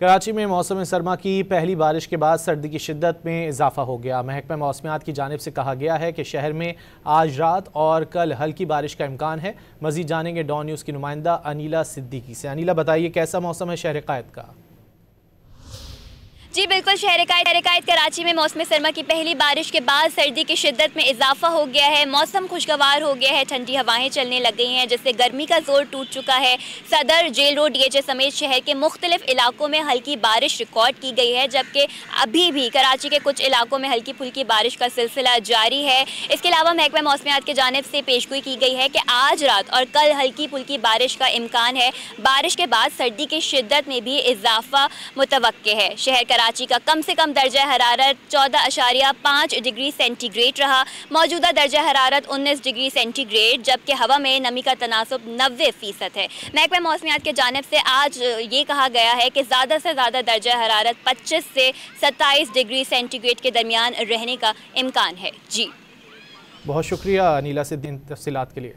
कराची में मौसम सरमा की पहली बारिश के बाद सर्दी की शिद्दत में इजाफा हो गया। महकमा मौसमियात की जानिब से कहा गया है कि शहर में आज रात और कल हल्की बारिश का इम्कान है। मजीद जानेंगे डॉन न्यूज़ की नुमाइंदा अनीला सिद्दीकी से। अनीला, बताइए कैसा मौसम है शहर कायद का? जी बिल्कुल, शहर कायद कराची में मौसम सरमा की पहली बारिश के बाद सर्दी की शिद्दत में इजाफा हो गया है। मौसम खुशगवार हो गया है, ठंडी हवाएं चलने लग गई हैं, जिससे गर्मी का जोर टूट चुका है। सदर, जेल रोड, डीएचए समेत शहर के मुख्तलिफ इलाकों में हल्की बारिश रिकॉर्ड की गई है, जबकि अभी भी कराची के कुछ इलाकों में हल्की फुल्की बारिश का सिलसिला जारी है। इसके अलावा महकमा मौसमियात की जानिब से पेशगोई की गई है कि आज रात और कल हल्की फुल्की बारिश का इम्कान है। बारिश के बाद सर्दी की शिद्दत में भी इजाफा मुतवक्के है। शहर कराची का कम से कम दर्जा हरारत 14.5 डिग्री सेंटीग्रेड रहा। मौजूदा दर्जा हरारत 19 डिग्री सेंटीग्रेड, जबकि हवा में नमी का तनासुब 90% है। महकमा मौसमियात की जानिब से आज ये कहा गया है कि ज़्यादा से ज़्यादा दर्जा हरारत 25 से 27 डिग्री सेंटीग्रेड के दरमियान रहने का इम्कान है। जी बहुत शुक्रिया अनीला सिद्दीकी तफसीलात के लिए।